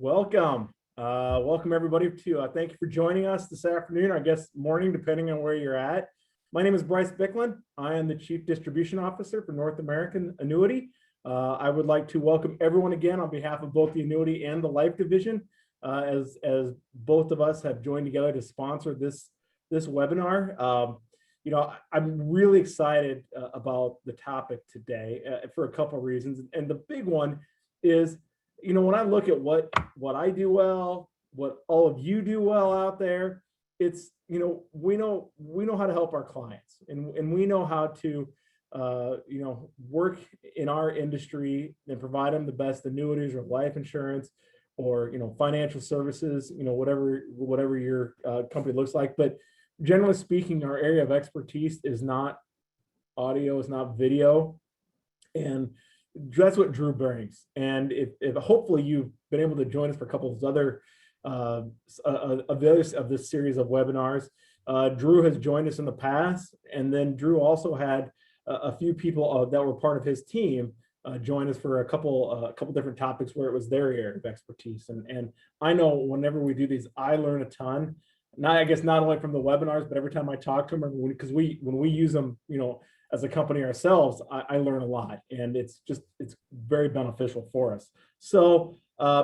Welcome. Welcome everybody to thank you for joining us this afternoon, I guess morning, depending on where you're at. My name is Bryce Bicklin. I am the Chief Distribution Officer for North American Annuity. I would like to welcome everyone again on behalf of both the annuity and the life division, as both of us have joined together to sponsor this webinar. I'm really excited about the topic today for a couple of reasons. And the big one is, when I look at what I do well, what all of you do well out there, it's, we know how to help our clients, and we know how to, work in our industry and provide them the best annuities or life insurance or, financial services, whatever your company looks like. But generally speaking, our area of expertise is not audio, is not video. And that's what Drew brings. And if hopefully you've been able to join us for a couple of other of this series of webinars. Drew has joined us in the past, and then Drew also had a few people that were part of his team join us for a couple different topics where it was their area of expertise. And I know whenever we do these, I learn a ton. Not only from the webinars, but every time I talk to them, because when we use them, as a company ourselves, I learn a lot, and it's very beneficial for us. So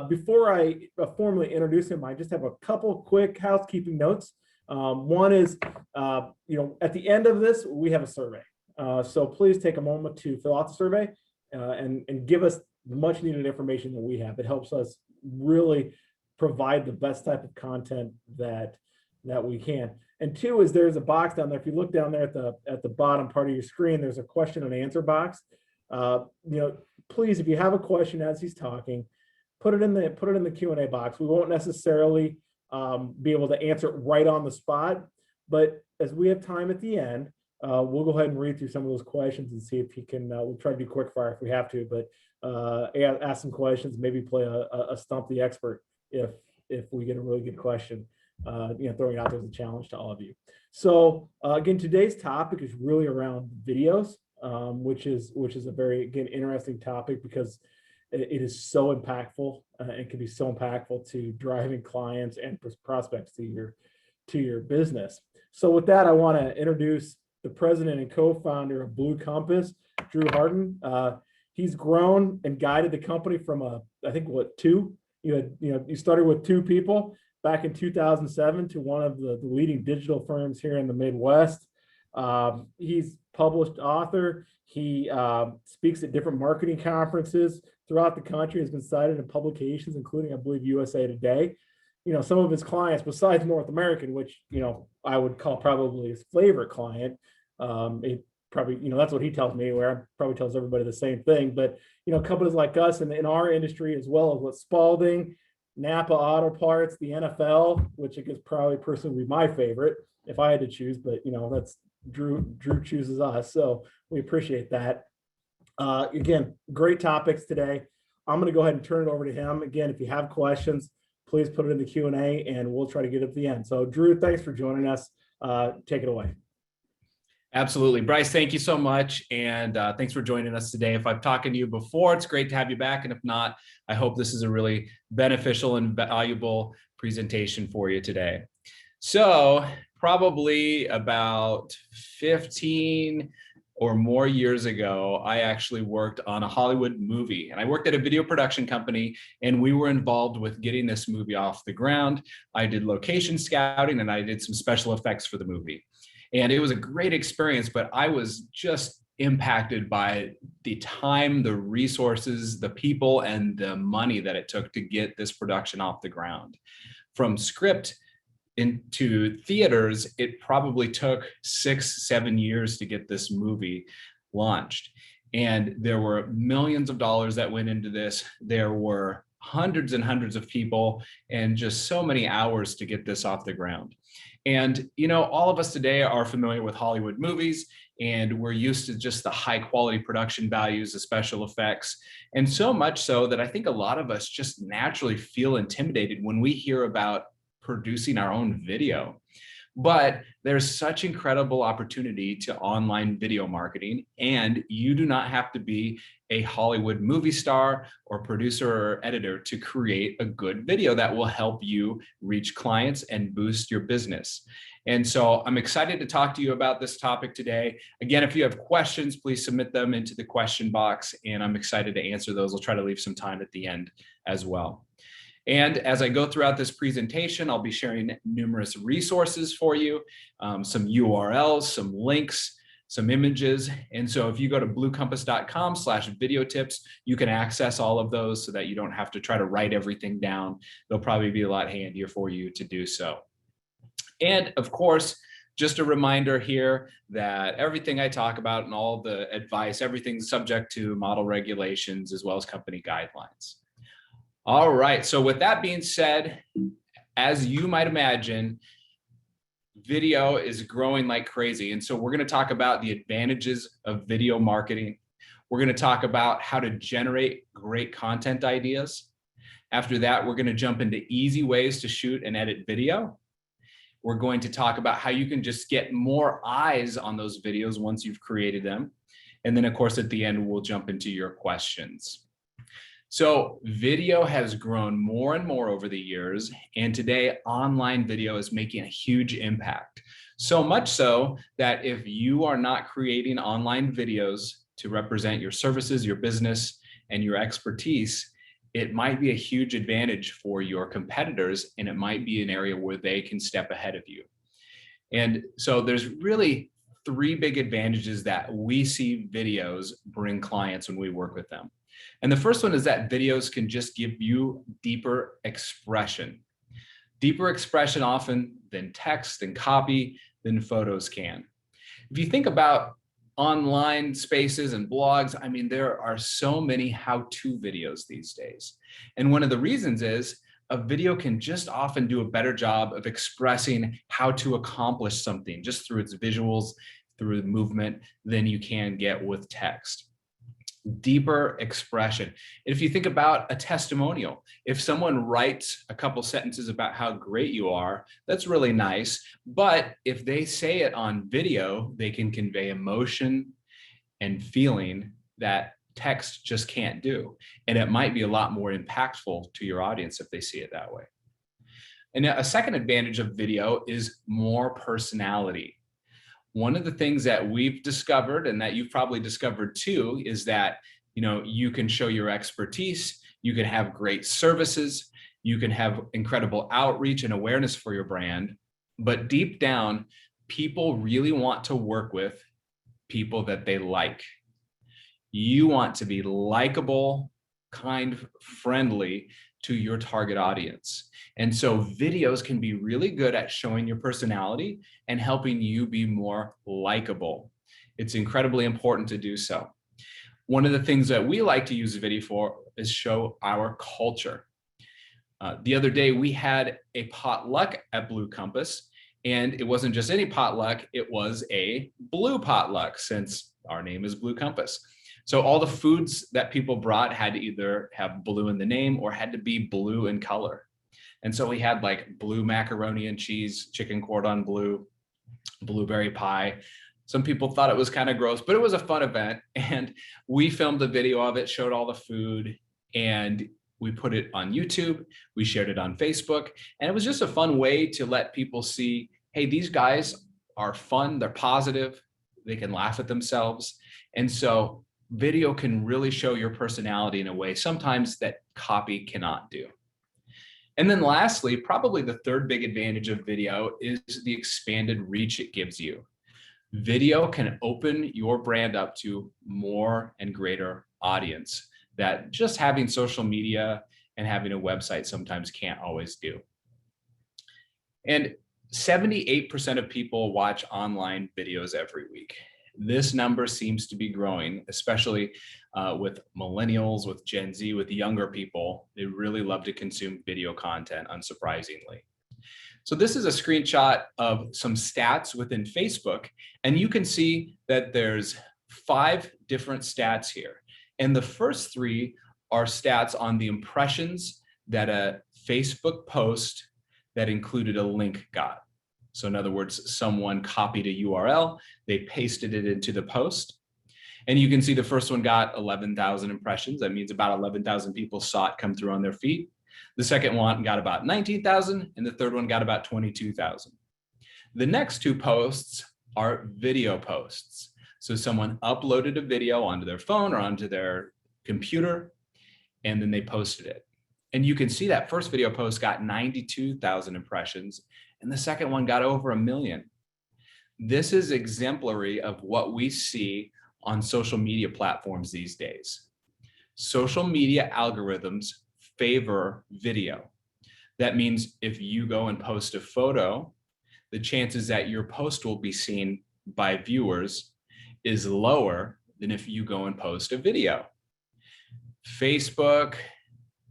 before I formally introduce him, I just have a couple quick housekeeping notes. One is, at the end of this, we have a survey. So please take a moment to fill out the survey and give us the much needed information that we have. It helps us really provide the best type of content that we can. And two is, there's a box down there. If you look down there at the bottom part of your screen, there's a question and answer box. Please, if you have a question as he's talking, put it in the Q&A box. We won't necessarily be able to answer it right on the spot, but as we have time at the end, we'll go ahead and read through some of those questions and see if he can. We'll try to do quick fire if we have to, but ask some questions, maybe play a stump the expert if we get a really good question. Throwing out there as a challenge to all of you. So again, today's topic is really around videos, which is a very, again, interesting topic because it is so impactful. It can be so impactful to driving clients and prospects to your business. So with that, I want to introduce the president and co-founder of Blue Compass, Drew Harden. He's grown and guided the company from two. You started with two people back in 2007 to one of the leading digital firms here in the Midwest. He's published author. He speaks at different marketing conferences throughout the country, has been cited in publications, including, I believe, USA Today. Some of his clients, besides North American, which, I would call probably his favorite client, that's what he tells me, where probably tells everybody the same thing. But, companies like us in our industry, as well as what Spalding, Napa Auto Parts, the NFL, which I guess probably personally would be my favorite if I had to choose, but that's Drew chooses us, so we appreciate that. Again, great topics today. I'm going to go ahead and turn it over to him. Again, if you have questions, please put it in the Q&A and we'll try to get it at the end. So Drew, thanks for joining us. Take it away. Absolutely. Bryce, thank you so much. And thanks for joining us today. If I've talked to you before, it's great to have you back. And if not, I hope this is a really beneficial and valuable presentation for you today. So probably about 15 or more years ago, I actually worked on a Hollywood movie, and I worked at a video production company, and we were involved with getting this movie off the ground. I did location scouting and I did some special effects for the movie. And it was a great experience, but I was just impacted by the time, the resources, the people, and the money that it took to get this production off the ground. From script into theaters, it probably took 6-7 years to get this movie launched. And there were millions of dollars that went into this. There were hundreds and hundreds of people and just so many hours to get this off the ground. And, all of us today are familiar with Hollywood movies, and we're used to just the high quality production values, the special effects. And so much so that I think a lot of us just naturally feel intimidated when we hear about producing our own video. But there's such incredible opportunity to online video marketing, and you do not have to be a Hollywood movie star or producer or editor to create a good video that will help you reach clients and boost your business. And so I'm excited to talk to you about this topic today. Again, if you have questions, please submit them into the question box, and I'm excited to answer those. I'll try to leave some time at the end as well. And as I go throughout this presentation, I'll be sharing numerous resources for you, some URLs, some links, some images. And so if you go to bluecompass.com/video tips, you can access all of those so that you don't have to try to write everything down. They'll probably be a lot handier for you to do so. And of course, just a reminder here that everything I talk about and all the advice, everything's subject to model regulations as well as company guidelines. All right, so with that being said, as you might imagine, video is growing like crazy. And so we're going to talk about the advantages of video marketing. We're going to talk about how to generate great content ideas. After that, we're going to jump into easy ways to shoot and edit video. We're going to talk about how you can just get more eyes on those videos once you've created them. And then, of course, at the end, we'll jump into your questions. So video has grown more and more over the years, and today online video is making a huge impact. So much so that if you are not creating online videos to represent your services, your business, and your expertise, it might be a huge advantage for your competitors, and it might be an area where they can step ahead of you. And so there's really three big advantages that we see videos bring clients when we work with them. And the first one is that videos can just give you deeper expression often than text, than copy, than photos can. If you think about online spaces and blogs, I mean, there are so many how-to videos these days. And one of the reasons is a video can just often do a better job of expressing how to accomplish something just through its visuals, through the movement, than you can get with text. Deeper expression. If you think about a testimonial, if someone writes a couple sentences about how great you are, that's really nice. But if they say it on video, they can convey emotion and feeling that text just can't do. And it might be a lot more impactful to your audience if they see it that way. And a second advantage of video is more personality. One of the things that we've discovered, and that you've probably discovered too, is that you can show your expertise, you can have great services, you can have incredible outreach and awareness for your brand, but deep down, people really want to work with people that they like. You want to be likable, kind, friendly to your target audience. And so videos can be really good at showing your personality and helping you be more likable. It's incredibly important to do so. One of the things that we like to use video for is show our culture. The other day we had a potluck at Blue Compass, and it wasn't just any potluck, it was a blue potluck, since our name is Blue Compass. So all the foods that people brought had to either have blue in the name or had to be blue in color. And so we had like blue macaroni and cheese, chicken cordon bleu, blueberry pie. Some people thought it was kind of gross, but it was a fun event. And we filmed a video of it, showed all the food, and we put it on YouTube. We shared it on Facebook. And it was just a fun way to let people see, hey, these guys are fun, they're positive, they can laugh at themselves. And so video can really show your personality in a way sometimes that copy cannot do. And then lastly, probably the third big advantage of video is the expanded reach it gives you. Video can open your brand up to more and greater audience that just having social media and having a website sometimes can't always do. And 78% of people watch online videos every week. This number seems to be growing, especially with millennials, with Gen Z, with younger people. They really love to consume video content, unsurprisingly. So this is a screenshot of some stats within Facebook, and you can see that there's 5 different stats here. And the first 3 are stats on the impressions that a Facebook post that included a link got. So in other words, someone copied a URL, they pasted it into the post. And you can see the first one got 11,000 impressions. That means about 11,000 people saw it come through on their feed. The second one got about 19,000, and the third one got about 22,000. The next two posts are video posts. So someone uploaded a video onto their phone or onto their computer, and then they posted it. And you can see that first video post got 92,000 impressions, and the second one got over 1 million. This is exemplary of what we see on social media platforms these days. Social media algorithms favor video. That means if you go and post a photo, the chances that your post will be seen by viewers is lower than if you go and post a video. Facebook,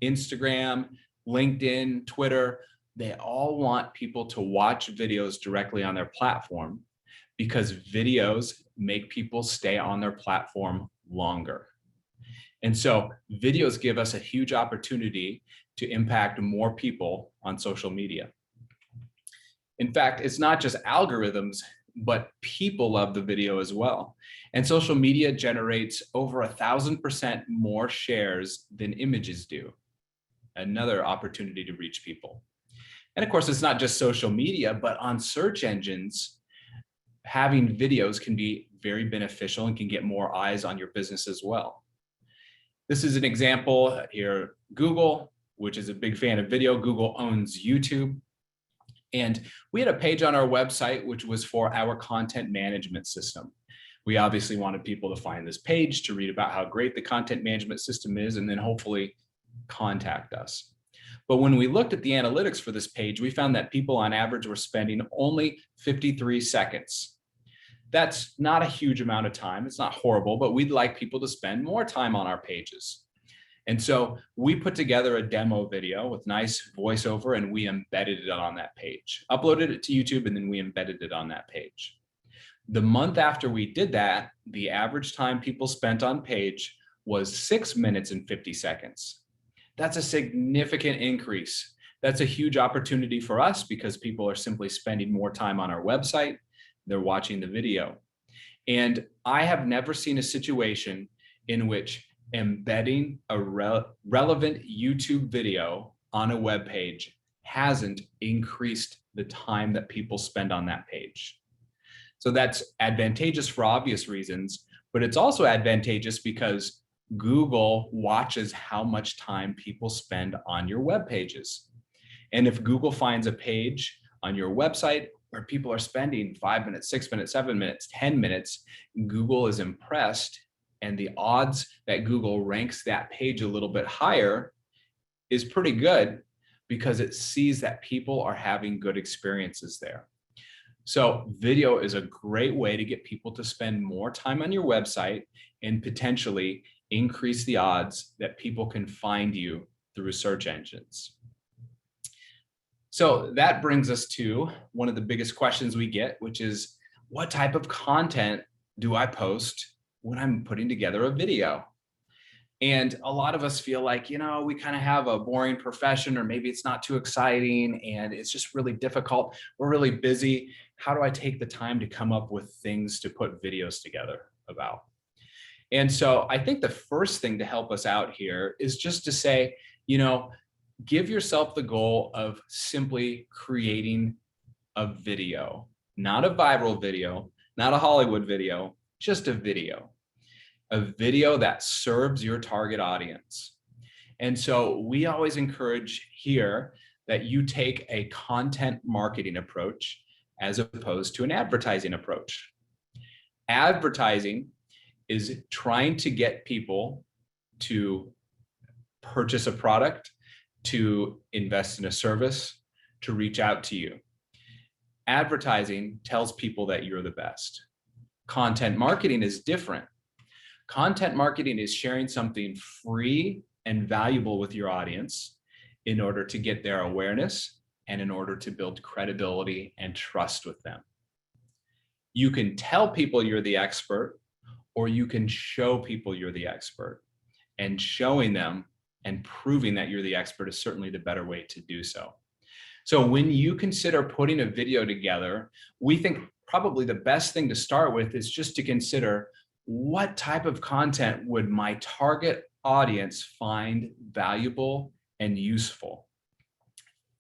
Instagram, LinkedIn, Twitter, they all want people to watch videos directly on their platform because videos make people stay on their platform longer. And so videos give us a huge opportunity to impact more people on social media. In fact, it's not just algorithms, but people love the video as well. And social media generates over 1,000% more shares than images do. Another opportunity to reach people. And of course, it's not just social media, but on search engines, having videos can be very beneficial and can get more eyes on your business as well. This is an example here, Google, which is a big fan of video. Google owns YouTube. And we had a page on our website, which was for our content management system. We obviously wanted people to find this page to read about how great the content management system is, and then hopefully contact us. But when we looked at the analytics for this page, we found that people on average were spending only 53 seconds. That's not a huge amount of time. It's not horrible, but we'd like people to spend more time on our pages. And so we put together a demo video with nice voiceover, and we embedded it on that page, uploaded it to YouTube, and then we embedded it on that page. The month after we did that, the average time people spent on page was 6 minutes and 50 seconds. That's a significant increase. That's a huge opportunity for us because people are simply spending more time on our website. They're watching the video. And I have never seen a situation in which embedding a relevant YouTube video on a web page hasn't increased the time that people spend on that page. So that's advantageous for obvious reasons, but it's also advantageous because Google watches how much time people spend on your web pages. And if Google finds a page on your website where people are spending 5 minutes, 6 minutes, 7 minutes, 10 minutes, Google is impressed, and the odds that Google ranks that page a little bit higher is pretty good because it sees that people are having good experiences there. So video is a great way to get people to spend more time on your website and potentially increase the odds that people can find you through search engines. So that brings us to one of the biggest questions we get, which is, what type of content do I post when I'm putting together a video? And a lot of us feel like, we kind of have a boring profession, or maybe it's not too exciting and it's just really difficult. We're really busy. How do I take the time to come up with things to put videos together about? And so I think the first thing to help us out here is just to say, give yourself the goal of simply creating a video, not a viral video, not a Hollywood video, just a video that serves your target audience. And so we always encourage here that you take a content marketing approach as opposed to an advertising approach. Advertising is trying to get people to purchase a product, to invest in a service, to reach out to you. Advertising tells people that you're the best. Content marketing is different. Content marketing is sharing something free and valuable with your audience in order to get their awareness and in order to build credibility and trust with them. You can tell people you're the expert, or you can show people you're the expert, and showing them and proving that you're the expert is certainly the better way to do so. So when you consider putting a video together, we think probably the best thing to start with is just to consider, what type of content would my target audience find valuable and useful?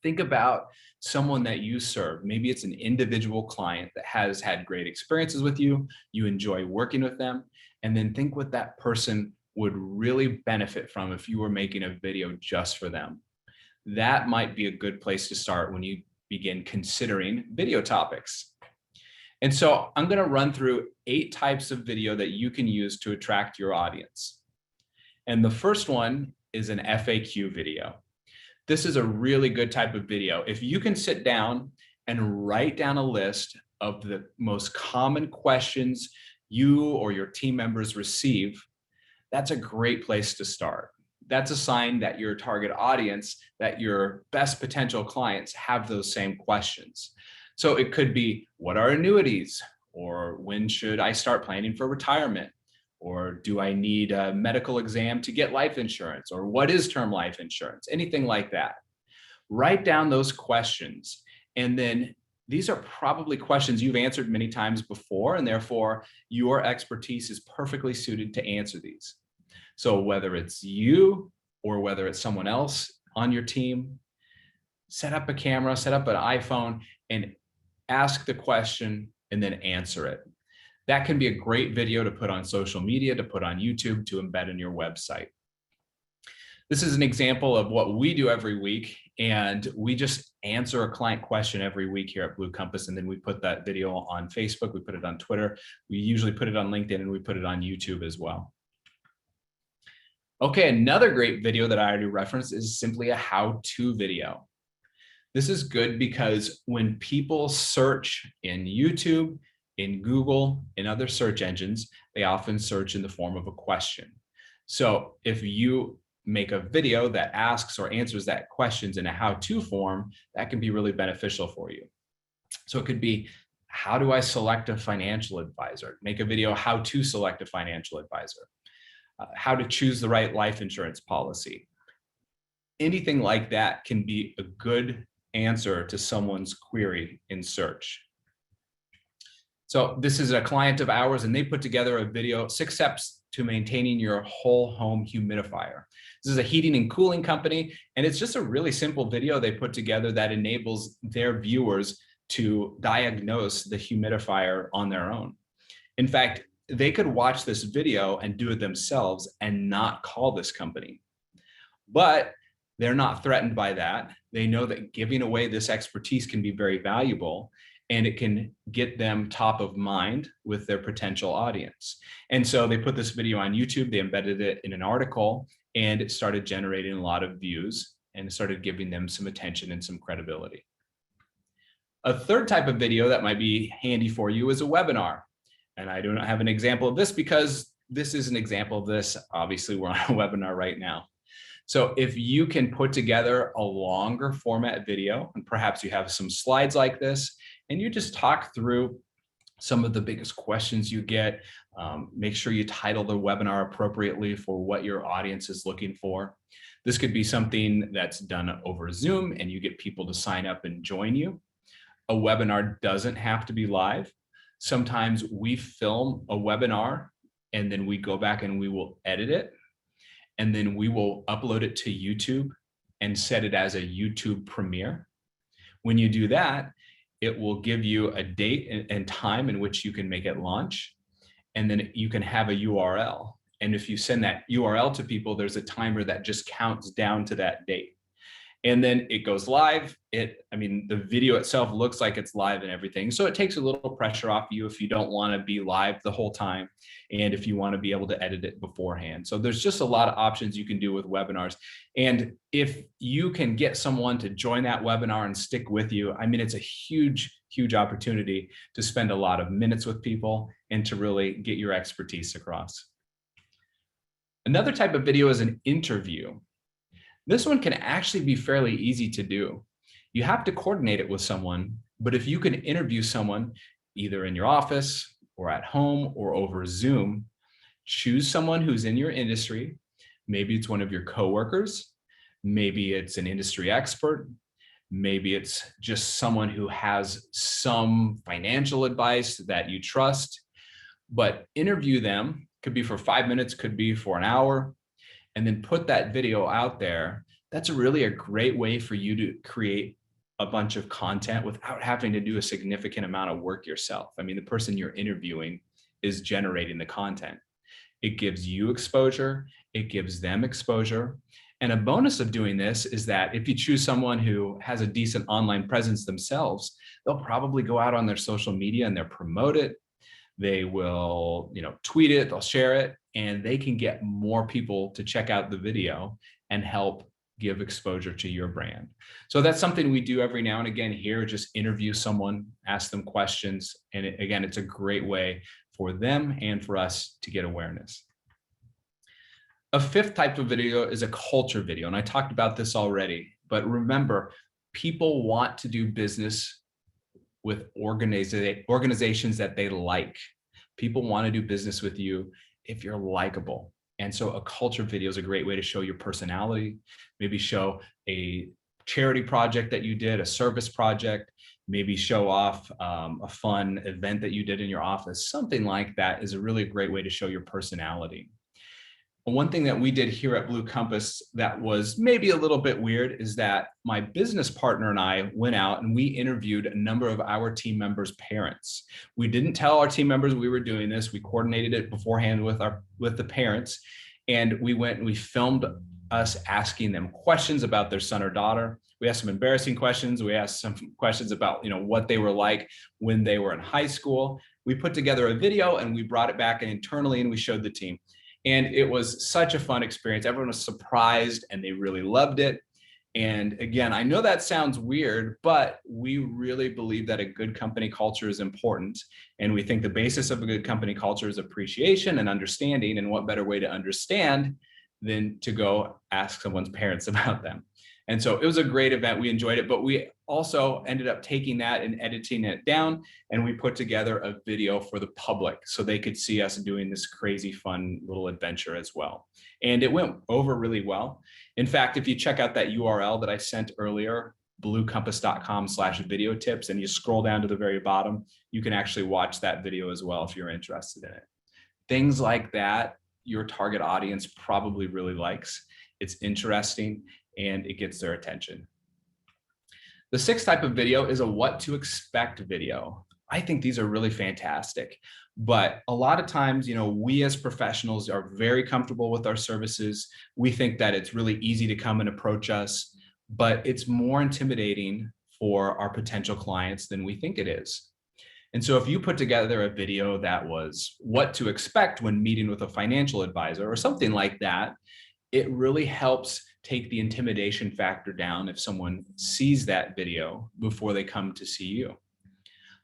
Think about someone that you serve. Maybe it's an individual client that has had great experiences with you. You enjoy working with them. And then think what that person would really benefit from if you were making a video just for them. That might be a good place to start when you begin considering video topics. And so I'm going to run through 8 types of video that you can use to attract your audience. And the first one is an FAQ video. This is a really good type of video. If you can sit down and write down a list of the most common questions you or your team members receive, that's a great place to start. That's a sign that your target audience, that your best potential clients have those same questions. So it could be, what are annuities? Or when should I start planning for retirement? Or do I need a medical exam to get life insurance? Or what is term life insurance? Anything like that. Write down those questions. And then these are probably questions you've answered many times before, and therefore your expertise is perfectly suited to answer these. So whether it's you or whether it's someone else on your team, set up a camera, set up an iPhone, and ask the question and then answer it. That can be a great video to put on social media, to put on YouTube, to embed in your website. This is an example of what we do every week, and we just answer a client question every week here at Blue Compass, and then we put that video on Facebook, we put it on Twitter, we usually put it on LinkedIn, and we put it on YouTube as well. Okay, another great video that I already referenced is simply a how-to video. This is good because when people search in YouTube, in Google, in other search engines, they often search in the form of a question. So if you make a video that asks or answers that questions in a how-to form, that can be really beneficial for you. So it could be, how do I select a financial advisor? Make a video how to select a financial advisor. How to choose the right life insurance policy. Anything like that can be a good answer to someone's query in search. So this is a client of ours, and they put together a video, 6 steps to maintaining your whole home humidifier. This is a heating and cooling company, and it's just a really simple video they put together that enables their viewers to diagnose the humidifier on their own. In fact, they could watch this video and do it themselves and not call this company. But they're not threatened by that. They know that giving away this expertise can be very valuable, and it can get them top of mind with their potential audience. And so they put this video on YouTube, they embedded it in an article, and it started generating a lot of views and started giving them some attention and some credibility. A third type of video that might be handy for you is a webinar. And I do not have an example of this because this is an example of this. Obviously, we're on a webinar right now. So if you can put together a longer format video, and perhaps you have some slides like this, and you just talk through some of the biggest questions you get, make sure you title the webinar appropriately for what your audience is looking for. This could be something that's done over Zoom, and you get people to sign up and join you. A webinar doesn't have to be live. Sometimes we film a webinar, and then we go back and we will edit it. And then we will upload it to YouTube and set it as a YouTube premiere. When you do that, it will give you a date and time in which you can make it launch. And then you can have a URL. And if you send that URL to people, there's a timer that just counts down to that date. And then it goes live. The video itself looks like it's live and everything. So it takes a little pressure off you if you don't want to be live the whole time, and if you want to be able to edit it beforehand. So there's just a lot of options you can do with webinars. And if you can get someone to join that webinar and stick with you, it's a huge, huge opportunity to spend a lot of minutes with people and to really get your expertise across. Another type of video is an interview. This one can actually be fairly easy to do. You have to coordinate it with someone, but if you can interview someone either in your office or at home or over Zoom, choose someone who's in your industry. Maybe it's one of your coworkers, maybe it's an industry expert, Maybe it's just someone who has some financial advice that you trust, but interview them. Could be for 5 minutes, could be for an hour, and then put that video out there. That's really a great way for you to create a bunch of content without having to do a significant amount of work yourself. I mean, the person you're interviewing is generating the content. It gives you exposure, it gives them exposure. And a bonus of doing this is that if you choose someone who has a decent online presence themselves, they'll probably go out on their social media and they'll promote it. They will, tweet it, they'll share it, and they can get more people to check out the video and help give exposure to your brand. So that's something we do every now and again here, just interview someone, ask them questions. And again, it's a great way for them and for us to get awareness. A fifth type of video is a culture video. And I talked about this already, but remember, people want to do business with organizations that they like. People want to do business with you if you're likable. And so a culture video is a great way to show your personality, maybe show a charity project that you did, a service project, maybe show off a fun event that you did in your office. Something like that is a really great way to show your personality. One thing that we did here at Blue Compass that was maybe a little bit weird is that my business partner and I went out and we interviewed a number of our team members' parents. We didn't tell our team members we were doing this. We coordinated it beforehand with the parents, and we went and we filmed us asking them questions about their son or daughter. We asked some embarrassing questions. We asked some questions about what they were like when they were in high school. We put together a video and we brought it back internally and we showed the team. And it was such a fun experience. Everyone was surprised and they really loved it. And again, I know that sounds weird, but we really believe that a good company culture is important. And we think the basis of a good company culture is appreciation and understanding. And what better way to understand than to go ask someone's parents about them. And so it was a great event. We enjoyed it, but we also ended up taking that and editing it down, and we put together a video for the public so they could see us doing this crazy fun little adventure as well. And it went over really well. In fact, if you check out that URL that I sent earlier, bluecompass.com/video tips, and you scroll down to the very bottom, you can actually watch that video as well if you're interested in it. Things like that, your target audience probably really likes. It's interesting and it gets their attention. The sixth type of video is a what to expect video. I think these are really fantastic, but a lot of times, we as professionals are very comfortable with our services. We think that it's really easy to come and approach us, but it's more intimidating for our potential clients than we think it is. And so if you put together a video that was what to expect when meeting with a financial advisor or something like that, it really helps take the intimidation factor down if someone sees that video before they come to see you.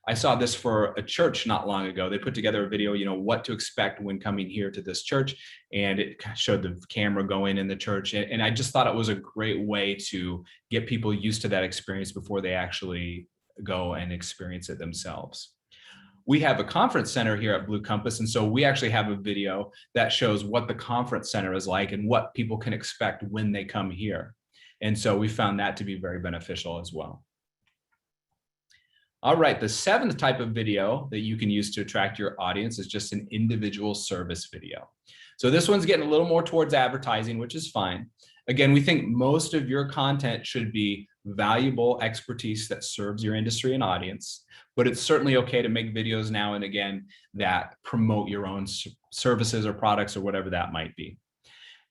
I saw this for a church not long ago. They put together a video, what to expect when coming here to this church. And it showed the camera going in the church. And I just thought it was a great way to get people used to that experience before they actually go and experience it themselves. We have a conference center here at Blue Compass. And so we actually have a video that shows what the conference center is like and what people can expect when they come here. And so we found that to be very beneficial as well. All right, the seventh type of video that you can use to attract your audience is just an individual service video. So this one's getting a little more towards advertising, which is fine. Again, we think most of your content should be valuable expertise that serves your industry and audience, but it's certainly okay to make videos now and again that promote your own services or products or whatever that might be.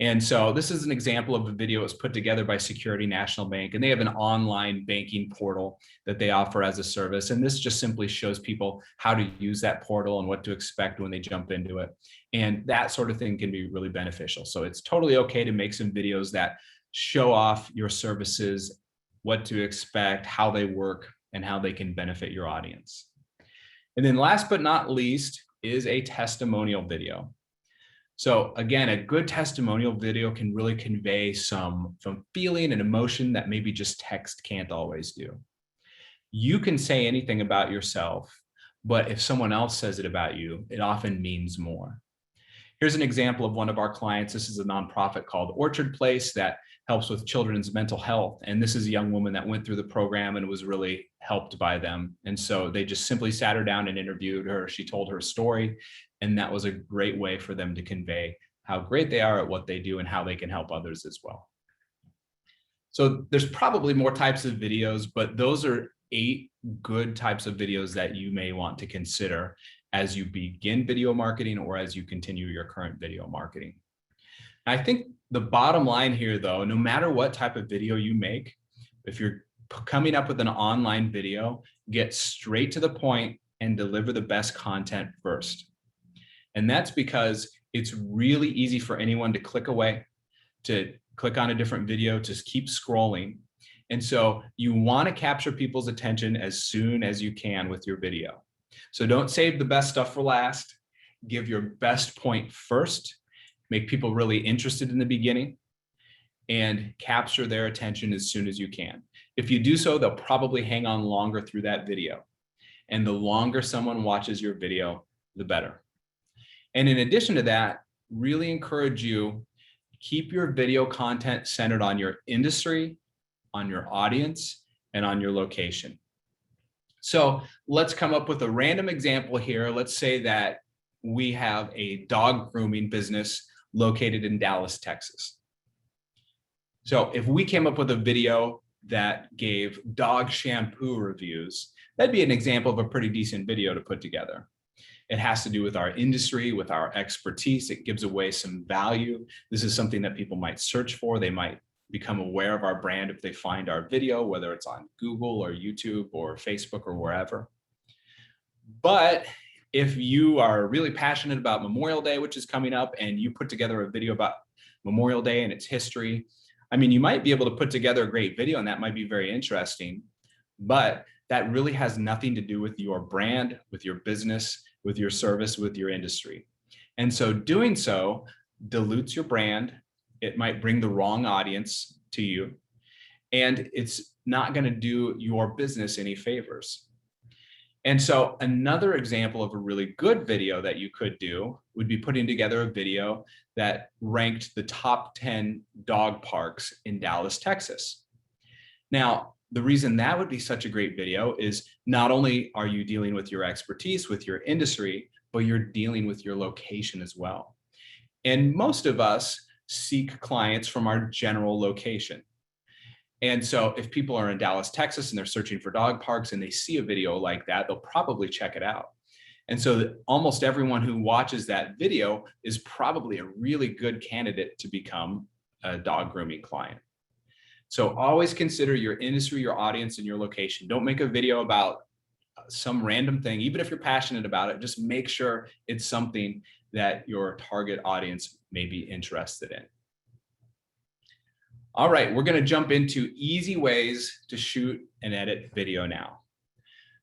And so this is an example of a video that was put together by Security National Bank, and they have an online banking portal that they offer as a service. And this just simply shows people how to use that portal and what to expect when they jump into it. And that sort of thing can be really beneficial. So it's totally okay to make some videos that show off your services, what to expect, how they work, and how they can benefit your audience. And then last but not least is a testimonial video. So again, a good testimonial video can really convey some feeling and emotion that maybe just text can't always do. You can say anything about yourself, but if someone else says it about you, it often means more. Here's an example of one of our clients. This is a nonprofit called Orchard Place that helps with children's mental health. And this is a young woman that went through the program and was really helped by them. And so they just simply sat her down and interviewed her. She told her story, and that was a great way for them to convey how great they are at what they do and how they can help others as well. So there's probably more types of videos, but those are 8 good types of videos that you may want to consider as you begin video marketing or as you continue your current video marketing. I think the bottom line here, though, no matter what type of video you make, if you're coming up with an online video, get straight to the point and deliver the best content first. And that's because it's really easy for anyone to click away, to click on a different video, to keep scrolling. And so you want to capture people's attention as soon as you can with your video. So don't save the best stuff for last. Give your best point first. Make people really interested in the beginning and capture their attention as soon as you can. If you do so, they'll probably hang on longer through that video. And the longer someone watches your video, the better. And in addition to that, really encourage you, keep your video content centered on your industry, on your audience, and on your location. So let's come up with a random example here. Let's say that we have a dog grooming business located in Dallas, Texas. So if we came up with a video that gave dog shampoo reviews, that'd be an example of a pretty decent video to put together. It has to do with our industry, with our expertise. It gives away some value. This is something that people might search for. They might become aware of our brand if they find our video, whether it's on Google or YouTube or Facebook or wherever. But if you are really passionate about Memorial Day, which is coming up, and you put together a video about Memorial Day and its history, I mean, you might be able to put together a great video and that might be very interesting, but that really has nothing to do with your brand, with your business, with your service, with your industry. And so doing so dilutes your brand. It might bring the wrong audience to you, and it's not going to do your business any favors. And so another example of a really good video that you could do would be putting together a video that ranked the top 10 dog parks in Dallas, Texas. Now, the reason that would be such a great video is not only are you dealing with your expertise, with your industry, but you're dealing with your location as well. And most of us seek clients from our general location. And so if people are in Dallas, Texas, and they're searching for dog parks and they see a video like that, they'll probably check it out. And so almost everyone who watches that video is probably a really good candidate to become a dog grooming client. So always consider your industry, your audience, and your location. Don't make a video about some random thing, even if you're passionate about it. Just make sure it's something that your target audience may be interested in. All right, we're going to jump into easy ways to shoot and edit video now.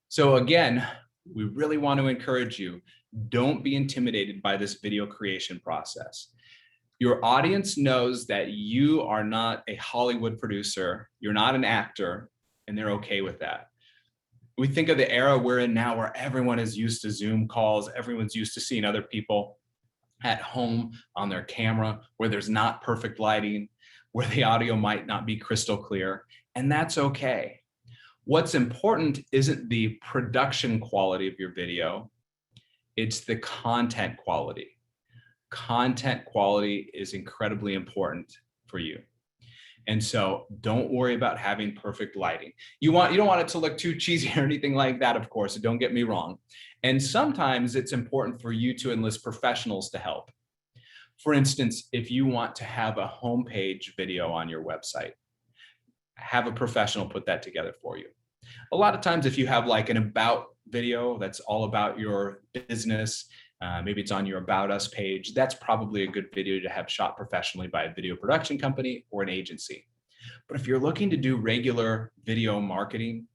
So again, we really want to encourage you, don't be intimidated by this video creation process. Your audience knows that you are not a Hollywood producer, you're not an actor, and they're okay with that. We think of the era we're in now where everyone is used to Zoom calls, everyone's used to seeing other people at home on their camera, where there's not perfect lighting, where the audio might not be crystal clear, and that's okay. What's important isn't the production quality of your video, it's the content quality. Content quality is incredibly important for you. And so don't worry about having perfect lighting. You don't want it to look too cheesy or anything like that, of course, so don't get me wrong. And sometimes it's important for you to enlist professionals to help. For instance, if you want to have a homepage video on your website, have a professional put that together for you. A lot of times, if you have like an about video that's all about your business, maybe it's on your About Us page, that's probably a good video to have shot professionally by a video production company or an agency. But if you're looking to do regular video marketing,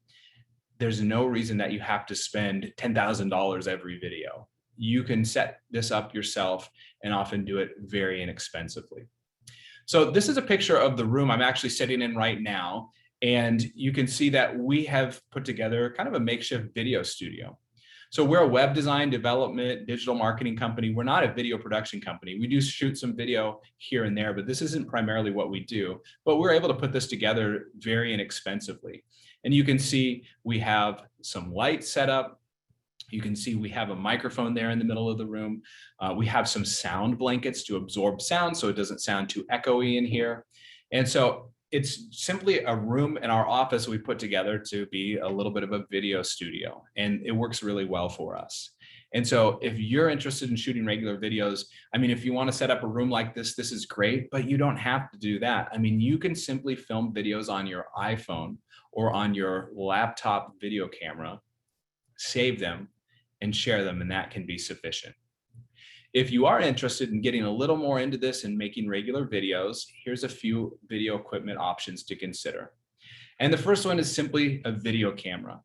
there's no reason that you have to spend $10,000 every video. You can set this up yourself and often do it very inexpensively. So this is a picture of the room I'm actually sitting in right now. And you can see that we have put together kind of a makeshift video studio. So we're a web design development, digital marketing company. We're not a video production company. We do shoot some video here and there, but this isn't primarily what we do. But we're able to put this together very inexpensively. And you can see we have some lights set up. You can see we have a microphone there in the middle of the room. We have some sound blankets to absorb sound so it doesn't sound too echoey in here. And so it's simply a room in our office we put together to be a little bit of a video studio, and it works really well for us. And so if you're interested in shooting regular videos, I mean, if you want to set up a room like this, this is great, but you don't have to do that. I mean, you can simply film videos on your iPhone or on your laptop video camera, save them, and share them, and that can be sufficient. If you are interested in getting a little more into this and making regular videos, here's a few video equipment options to consider. And the first one is simply a video camera.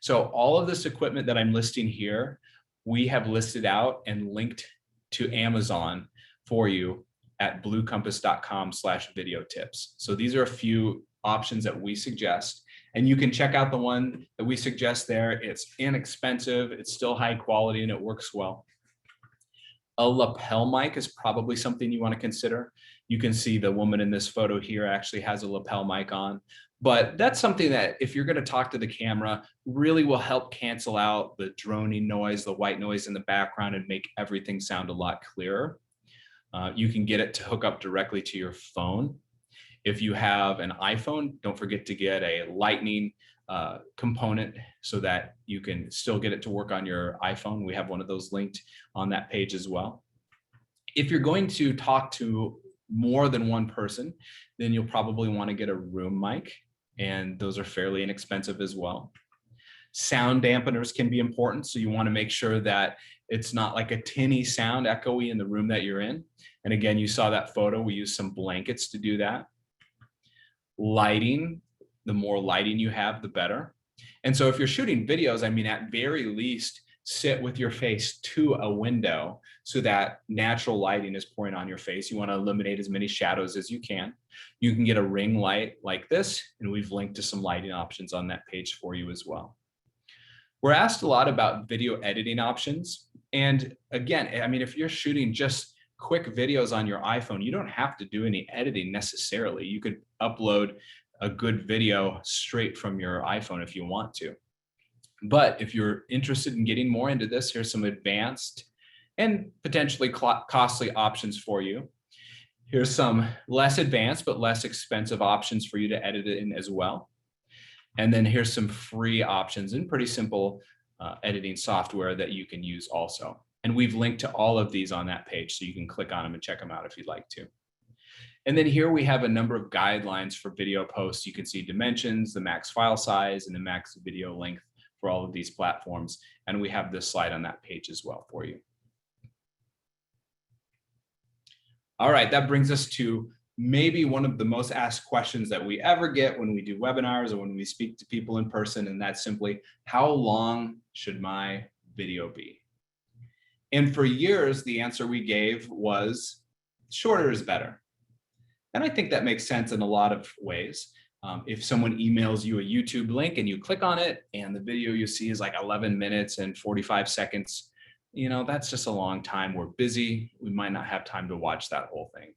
So all of this equipment that I'm listing here, we have listed out and linked to Amazon for you at bluecompass.com/video tips. So these are a few options that we suggest, and you can check out the one that we suggest there. It's inexpensive, it's still high quality, and it works well. A lapel mic is probably something you want to consider. You can see the woman in this photo here actually has a lapel mic on, but that's something that if you're going to talk to the camera, really will help cancel out the droning noise, the white noise in the background, and make everything sound a lot clearer. You can get it to hook up directly to your phone. If you have an iPhone, don't forget to get a lightning component so that you can still get it to work on your iPhone. We have one of those linked on that page as well. If you're going to talk to more than one person, then you'll probably want to get a room mic, and those are fairly inexpensive as well. Sound dampeners can be important, so you want to make sure that it's not like a tinny sound, echoey in the room that you're in. And again, you saw that photo, we use some blankets to do that. Lighting, the more lighting you have, the better. And so if you're shooting videos, I mean, at very least, sit with your face to a window so that natural lighting is pouring on your face. You want to eliminate as many shadows as you can. You can get a ring light like this, and we've linked to some lighting options on that page for you as well. We're asked a lot about video editing options. And again, I mean, if you're shooting just quick videos on your iPhone, you don't have to do any editing necessarily. You could upload a good video straight from your iPhone if you want to. But if you're interested in getting more into this, here's some advanced and potentially costly options for you. Here's some less advanced but less expensive options for you to edit it in as well. And then here's some free options and pretty simple editing software that you can use also. And we've linked to all of these on that page, so you can click on them and check them out if you'd like to. And then here we have a number of guidelines for video posts. You can see dimensions, the max file size, and the max video length for all of these platforms. And we have this slide on that page as well for you. All right, that brings us to maybe one of the most asked questions that we ever get when we do webinars or when we speak to people in person, and that's simply, how long should my video be? And for years, the answer we gave was shorter is better. And I think that makes sense in a lot of ways. If someone emails you a YouTube link and you click on it and the video you see is like 11 minutes and 45 seconds, you know, that's just a long time. We're busy. We might not have time to watch that whole thing.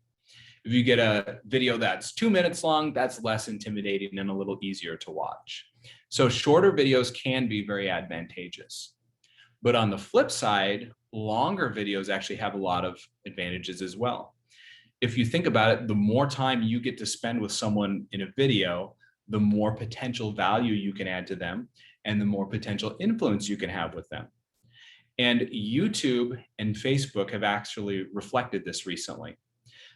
If you get a video that's 2 minutes long, that's less intimidating and a little easier to watch. So shorter videos can be very advantageous. But on the flip side, longer videos actually have a lot of advantages as well. If you think about it, the more time you get to spend with someone in a video, the more potential value you can add to them and the more potential influence you can have with them. And YouTube and Facebook have actually reflected this recently.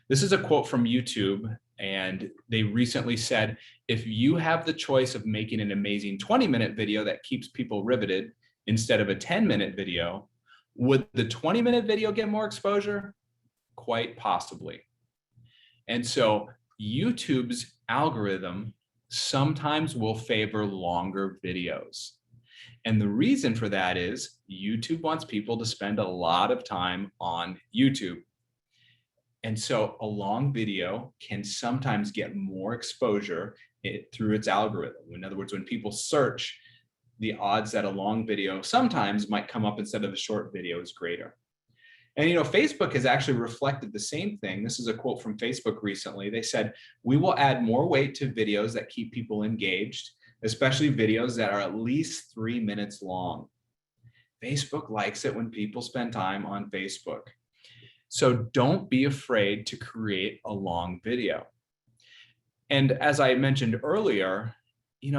This is a quote from YouTube, and they recently said, if you have the choice of making an amazing 20-minute video that keeps people riveted instead of a 10-minute video, would the 20-minute video get more exposure? Quite possibly. And so YouTube's algorithm sometimes will favor longer videos. And the reason for that is YouTube wants people to spend a lot of time on YouTube. And so a long video can sometimes get more exposure through its algorithm. In other words, when people search the odds that a long video sometimes might come up instead of a short video is greater. And Facebook has actually reflected the same thing. This is a quote from Facebook recently. They said, "We will add more weight to videos that keep people engaged, especially videos that are at least 3 minutes long." Facebook likes it when people spend time on Facebook. So don't be afraid to create a long video. And as I mentioned earlier,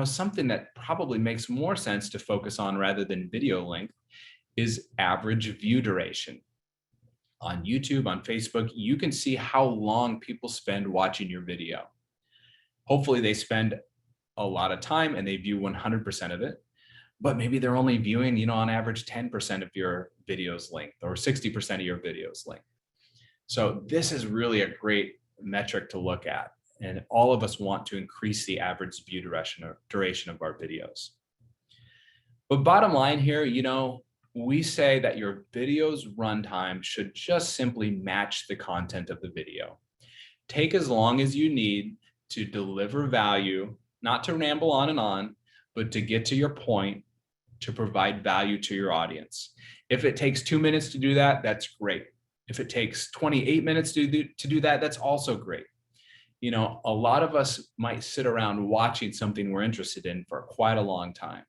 something that probably makes more sense to focus on rather than video length is average view duration. On YouTube, on Facebook, you can see how long people spend watching your video. Hopefully they spend a lot of time and they view 100% of it, but maybe they're only viewing, on average 10% of your video's length or 60% of your video's length. So this is really a great metric to look at. And all of us want to increase the average view duration of our videos. But bottom line here, we say that your video's runtime should just simply match the content of the video. Take as long as you need to deliver value, not to ramble on and on, but to get to your point, to provide value to your audience. If it takes 2 minutes to do that, that's great. If it takes 28 minutes to do that, that's also great. A lot of us might sit around watching something we're interested in for quite a long time.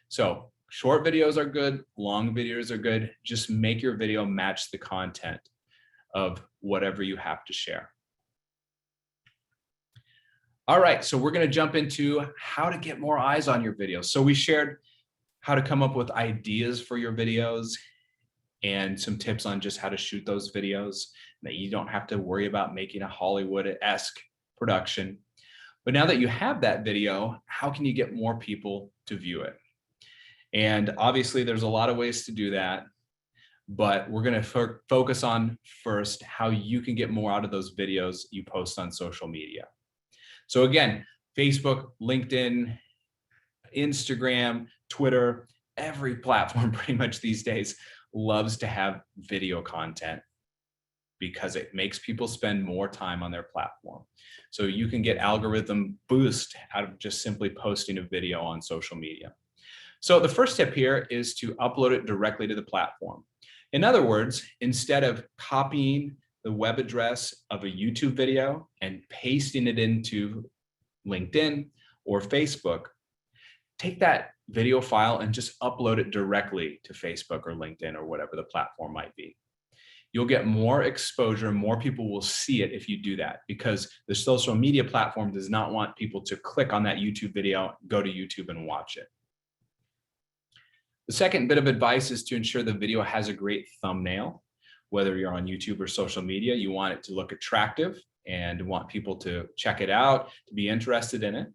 So short videos are good, long videos are good. Just make your video match the content of whatever you have to share. All right, so we're going to jump into how to get more eyes on your videos. So we shared how to come up with ideas for your videos and some tips on just how to shoot those videos, that you don't have to worry about making a Hollywood-esque production. But now that you have that video, how can you get more people to view it? And obviously there's a lot of ways to do that, but we're going to focus on first how you can get more out of those videos you post on social media. So again, Facebook, LinkedIn, Instagram, Twitter, every platform pretty much these days loves to have video content because it makes people spend more time on their platform. So you can get algorithm boost out of just simply posting a video on social media. So the first tip here is to upload it directly to the platform. In other words, instead of copying the web address of a YouTube video and pasting it into LinkedIn or Facebook, take that video file and just upload it directly to Facebook or LinkedIn or whatever the platform might be. You'll get more exposure, more people will see it if you do that, because the social media platform does not want people to click on that YouTube video, go to YouTube and watch it. The second bit of advice is to ensure the video has a great thumbnail. Whether you're on YouTube or social media, you want it to look attractive and want people to check it out, to be interested in it.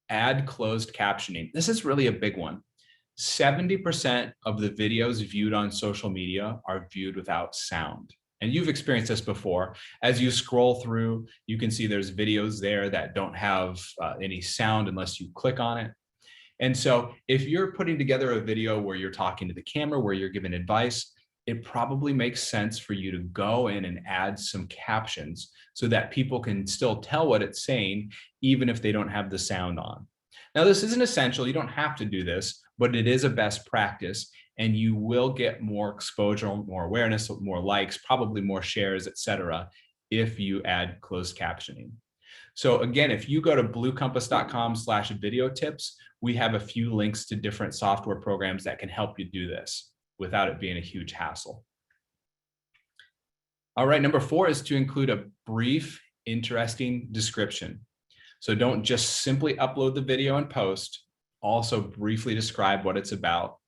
Add closed captioning. This is really a big one. 70% of the videos viewed on social media are viewed without sound. And you've experienced this before. As you scroll through, you can see there's videos there that don't have any sound unless you click on it. And so if you're putting together a video where you're talking to the camera, where you're giving advice, it probably makes sense for you to go in and add some captions so that people can still tell what it's saying, even if they don't have the sound on. Now, this isn't essential. You don't have to do this, but it is a best practice, and you will get more exposure, more awareness, more likes, probably more shares, etc., if you add closed captioning. So again, if you go to bluecompass.com/video tips, we have a few links to different software programs that can help you do this without it being a huge hassle. All right, number 4 is to include a brief, interesting description. So don't just simply upload the video and post, also briefly describe what it's about.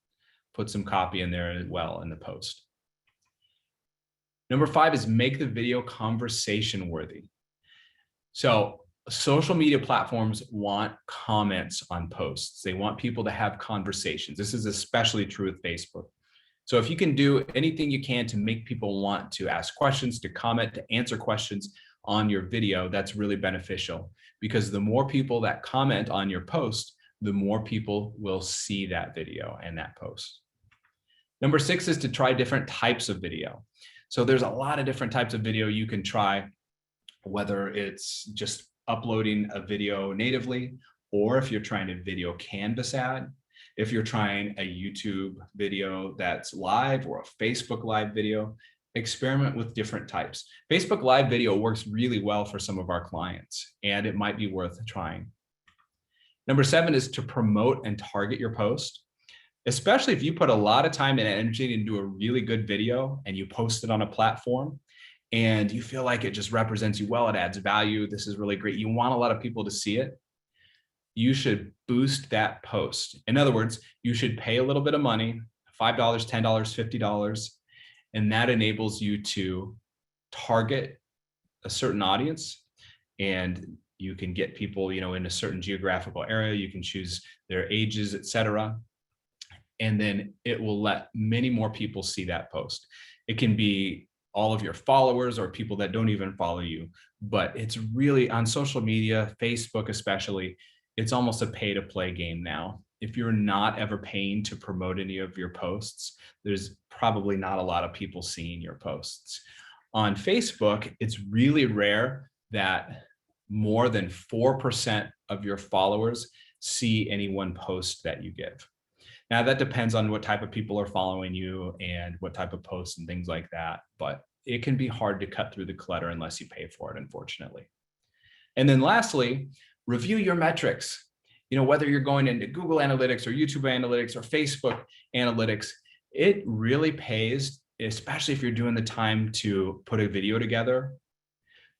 Put some copy in there as well in the post. Number 5 is make the video conversation worthy. So social media platforms want comments on posts. They want people to have conversations. This is especially true with Facebook. So if you can do anything you can to make people want to ask questions, to comment, to answer questions on your video, that's really beneficial, because the more people that comment on your post, the more people will see that video and that post. Number 6 is to try different types of video. So there's a lot of different types of video you can try, whether it's just uploading a video natively, or if you're trying a video Canvas ad, if you're trying a YouTube video that's live or a Facebook live video, experiment with different types. Facebook live video works really well for some of our clients, and it might be worth trying. Number 7 is to promote and target your post, especially if you put a lot of time and energy into a really good video and you post it on a platform and you feel like it just represents you well, it adds value, this is really great, you want a lot of people to see it, you should boost that post. In other words, you should pay a little bit of money, $5, $10, $50, and that enables you to target a certain audience, and you can get people, in a certain geographical area, you can choose their ages, etc. And then it will let many more people see that post. It can be all of your followers or people that don't even follow you, but it's really on social media, Facebook especially, it's almost a pay to play game now. If you're not ever paying to promote any of your posts, there's probably not a lot of people seeing your posts. On Facebook, it's really rare that more than 4% of your followers see any one post that you give. Now, that depends on what type of people are following you and what type of posts and things like that, but it can be hard to cut through the clutter unless you pay for it, unfortunately. And then lastly, review your metrics. Whether you're going into Google Analytics or YouTube Analytics or Facebook Analytics, it really pays, especially if you're doing the time to put a video together,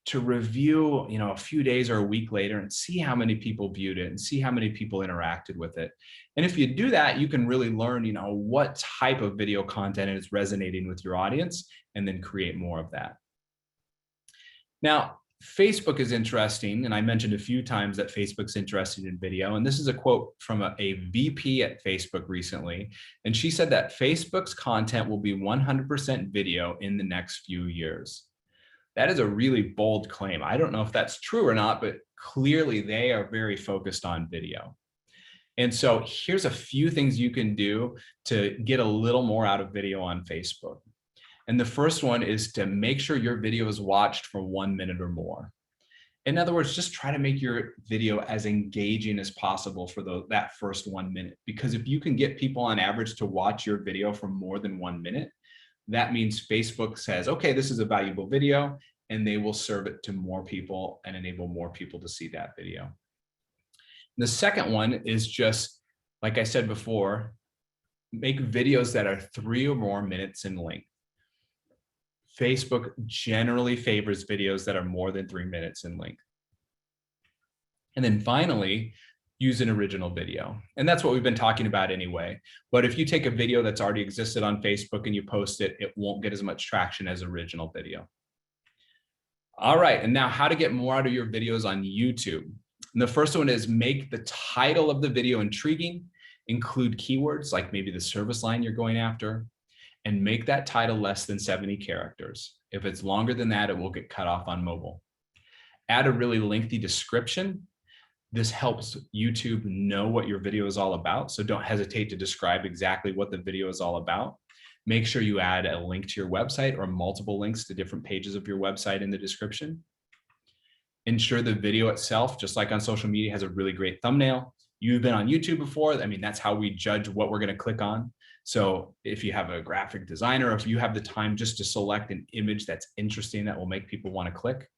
to review, a few days or a week later and see how many people viewed it and see how many people interacted with it. And if you do that, you can really learn, what type of video content is resonating with your audience and then create more of that. Now, Facebook is interesting, and I mentioned a few times that Facebook's interested in video, and this is a quote from a VP at Facebook recently, and she said that Facebook's content will be 100% video in the next few years. That is a really bold claim. I don't know if that's true or not, but clearly they are very focused on video. And so here's a few things you can do to get a little more out of video on Facebook. And the first one is to make sure your video is watched for 1 minute or more. In other words, just try to make your video as engaging as possible for that first 1 minute. Because if you can get people on average to watch your video for more than 1 minute, that means Facebook says, okay, this is a valuable video, and they will serve it to more people and enable more people to see that video. The second one is just, like I said before, make videos that are 3 or more minutes in length. Facebook generally favors videos that are more than 3 minutes in length. And then finally, use an original video. And that's what we've been talking about anyway. But if you take a video that's already existed on Facebook and you post it, it won't get as much traction as original video. All right, and now how to get more out of your videos on YouTube. And the first one is make the title of the video intriguing, include keywords like maybe the service line you're going after, and make that title less than 70 characters. If it's longer than that, it will get cut off on mobile. Add a really lengthy description. This helps YouTube know what your video is all about, so don't hesitate to describe exactly what the video is all about. Make sure you add a link to your website or multiple links to different pages of your website in the description. Ensure the video itself, just like on social media, has a really great thumbnail. You've been on YouTube before. That's how we judge what we're going to click on. So if you have a graphic designer, or if you have the time just to select an image that's interesting that will make people want to click,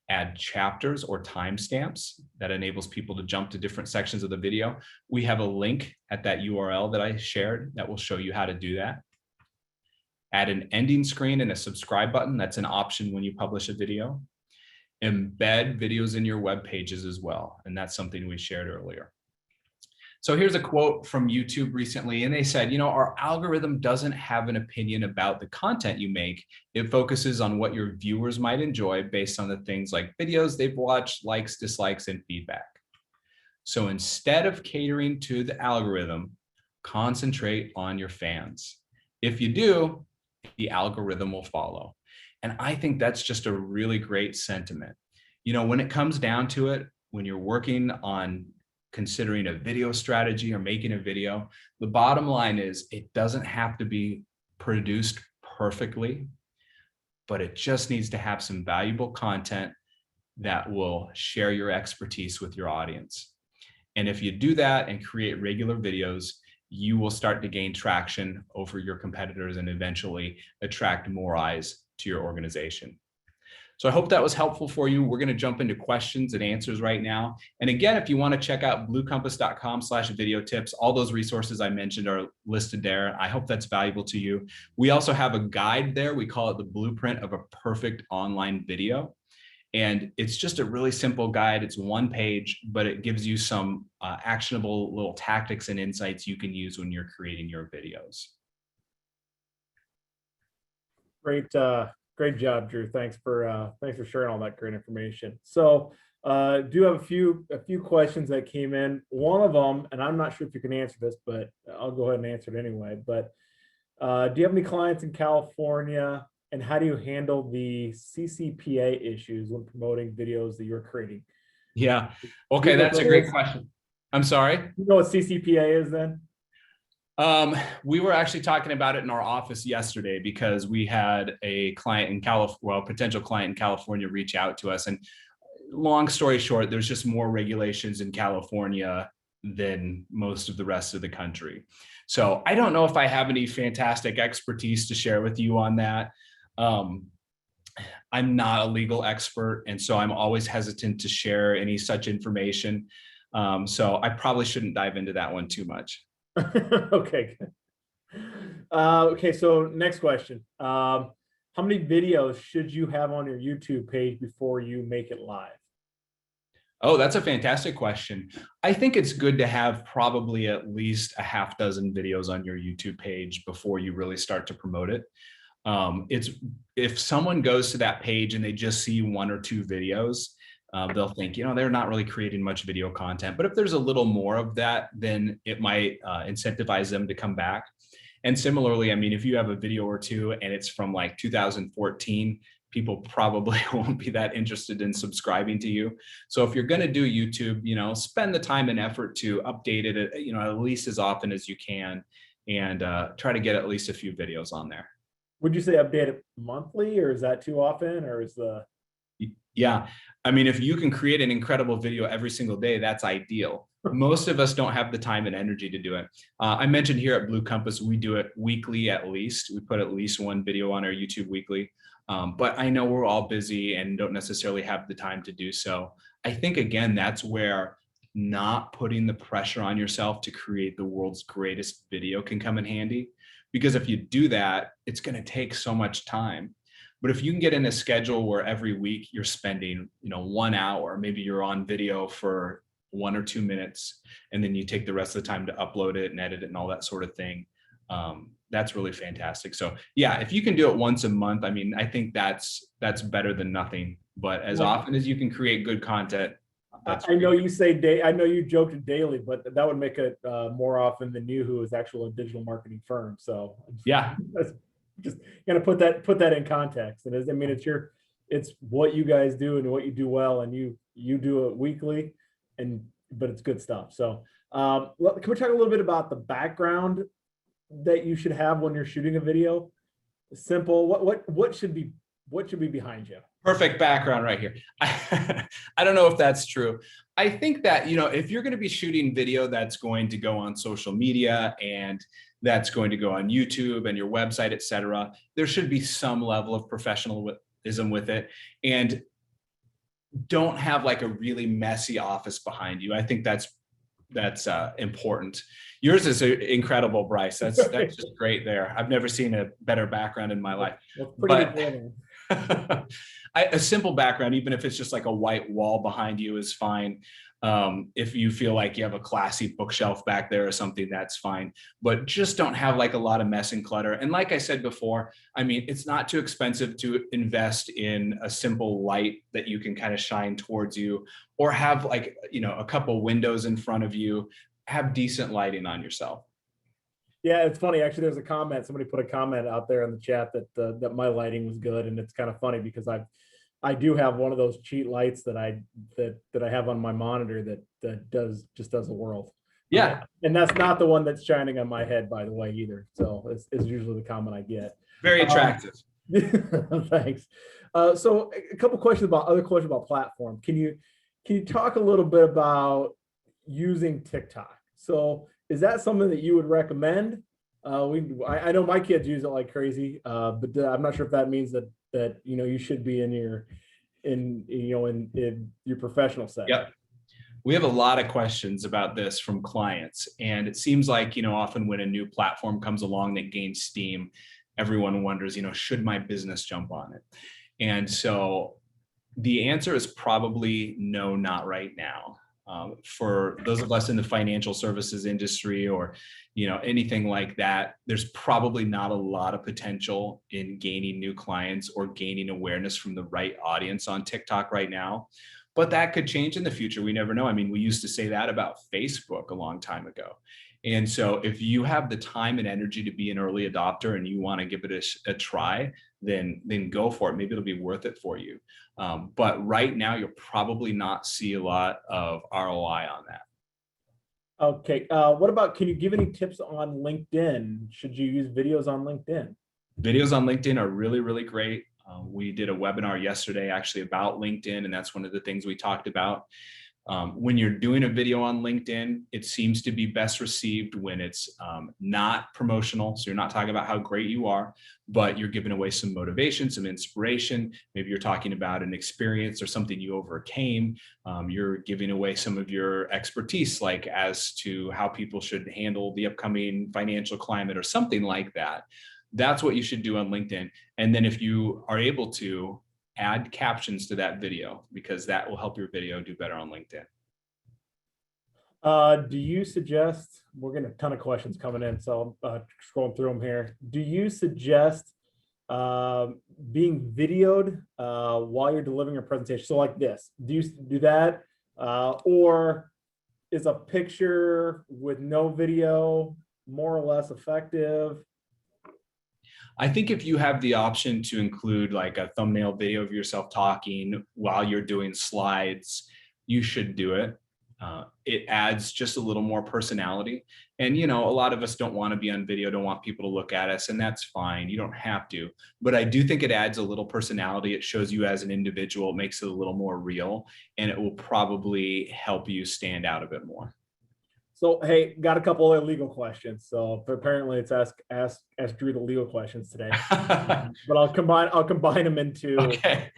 add chapters or timestamps that enables people to jump to different sections of the video. We have a link at that URL that I shared that will show you how to do that. Add an ending screen and a subscribe button. That's an option when you publish a video. Embed videos in your web pages as well. And that's something we shared earlier. So here's a quote from YouTube recently, and they said, our algorithm doesn't have an opinion about the content you make. It focuses on what your viewers might enjoy based on the things like videos they've watched, likes, dislikes, and feedback. So instead of catering to the algorithm, concentrate on your fans. If you do, the algorithm will follow. And I think that's just a really great sentiment. When it comes down to it, when you're working on considering a video strategy or making a video, the bottom line is it doesn't have to be produced perfectly, but it just needs to have some valuable content that will share your expertise with your audience. And if you do that and create regular videos, you will start to gain traction over your competitors and eventually attract more eyes to your organization. So I hope that was helpful for you. We're going to jump into questions and answers right now. And again, if you want to check out bluecompass.com/video tips, all those resources I mentioned are listed there. I hope that's valuable to you. We also have a guide there. We call it the blueprint of a perfect online video. And it's just a really simple guide. It's one page, but it gives you some actionable little tactics and insights you can use when you're creating your videos. Great job, Drew. Thanks for sharing all that great information. So do have a few questions that came in. One of them, and I'm not sure if you can answer this, but I'll go ahead and answer it anyway. But do you have any clients in California, and how do you handle the CCPA issues when promoting videos that you're creating? Yeah. Okay, that's a great question. I'm sorry. You know what CCPA is then? We were actually talking about it in our office yesterday because we had a client in potential client in California reach out to us. And long story short, there's just more regulations in California than most of the rest of the country. So I don't know if I have any fantastic expertise to share with you on that. I'm not a legal expert, and so I'm always hesitant to share any such information. So I probably shouldn't dive into that one too much. Okay. Okay. So next question. How many videos should you have on your YouTube page before you make it live? Oh, that's a fantastic question. I think it's good to have probably at least a half dozen videos on your YouTube page before you really start to promote it. If someone goes to that page and they just see one or two videos, they'll think, they're not really creating much video content. But if there's a little more of that, then it might incentivize them to come back. And similarly, I mean, if you have a video or two and it's from like 2014, people probably won't be that interested in subscribing to you. So if you're going to do YouTube, spend the time and effort to update it, at least as often as you can, and try to get at least a few videos on there. Would you say update it monthly, or is that too often, or is the... Yeah. I mean, if you can create an incredible video every single day, that's ideal. Most of us don't have the time and energy to do it. I mentioned here at Blue Compass, we do it weekly at least. We put at least one video on our YouTube weekly. But I know we're all busy and don't necessarily have the time to do so. I think, again, that's where not putting the pressure on yourself to create the world's greatest video can come in handy. Because if you do that, it's going to take so much time. But if you can get in a schedule where every week you're spending, 1 hour, maybe you're on video for 1 or 2 minutes, and then you take the rest of the time to upload it and edit it and all that sort of thing, that's really fantastic. So yeah, if you can do it once a month, I mean, I think that's better than nothing. But as often as you can create good content, I know you say I know you joked daily, but that would make it more often than you, who is actually a digital marketing firm. So yeah, just gonna put that in context. And I mean, it's what you guys do and what you do well, and you do it weekly, but it's good stuff. So can we talk a little bit about the background that you should have when you're shooting a video? Simple. What should be behind you? Perfect background right here. I don't know if that's true. I think that, if you're going to be shooting video that's going to go on social media and that's going to go on YouTube and your website, et cetera, there should be some level of professionalism with it. And don't have like a really messy office behind you. I think that's important. Yours is incredible, Bryce. That's just great there. I've never seen a better background in my life. A simple background, even if it's just like a white wall behind you, is fine. If you feel like you have a classy bookshelf back there or something, that's fine. But just don't have like a lot of mess and clutter. And like I said before, I mean, it's not too expensive to invest in a simple light that you can kind of shine towards you, or have like, a couple windows in front of you. Have decent lighting on yourself. Yeah, it's funny. Actually, there's a comment. Somebody put a comment out there in the chat that my lighting was good, and it's kind of funny because I do have one of those cheap lights that I have on my monitor that does the world. Yeah, and that's not the one that's shining on my head, by the way, either. So it's usually the comment I get. Very attractive. Thanks. So other questions about platform. Can you talk a little bit about using TikTok. So is that something that you would recommend? I know my kids use it like crazy, but I'm not sure if that means that you should be in your professional setting. Yep. We have a lot of questions about this from clients, and it seems like, often when a new platform comes along that gains steam, everyone wonders, should my business jump on it? And so the answer is probably no, not right now. For those of us in the financial services industry or anything like that, there's probably not a lot of potential in gaining new clients or gaining awareness from the right audience on TikTok right now. But that could change in the future. We never know. I mean, we used to say that about Facebook a long time ago. And so if you have the time and energy to be an early adopter and you want to give it a try, then go for it. Maybe it'll be worth it for you. But right now, you'll probably not see a lot of ROI on that. Okay. Can you give any tips on LinkedIn? Should you use videos on LinkedIn? Videos on LinkedIn are really, really great. We did a webinar yesterday actually about LinkedIn, and that's one of the things we talked about. When you're doing a video on LinkedIn, it seems to be best received when it's not promotional. So you're not talking about how great you are, but you're giving away some motivation, some inspiration. Maybe you're talking about an experience or something you overcame. You're giving away some of your expertise, like as to how people should handle the upcoming financial climate or something like that. That's what you should do on LinkedIn. And then if you are able to, add captions to that video, because that will help your video do better on LinkedIn. Do you suggest, we're getting a ton of questions coming in, so I'm scrolling through them here. Do you suggest being videoed while you're delivering a presentation? So like this, do you do that? Or is a picture with no video more or less effective? I think if you have the option to include like a thumbnail video of yourself talking while you're doing slides, you should do it. It adds just a little more personality. And, a lot of us don't want to be on video, don't want people to look at us, and that's fine. You don't have to. But I do think it adds a little personality. It shows you as an individual, it makes it a little more real, and it will probably help you stand out a bit more. So, hey, got a couple of legal questions. So apparently it's ask Drew the legal questions today, but I'll combine them into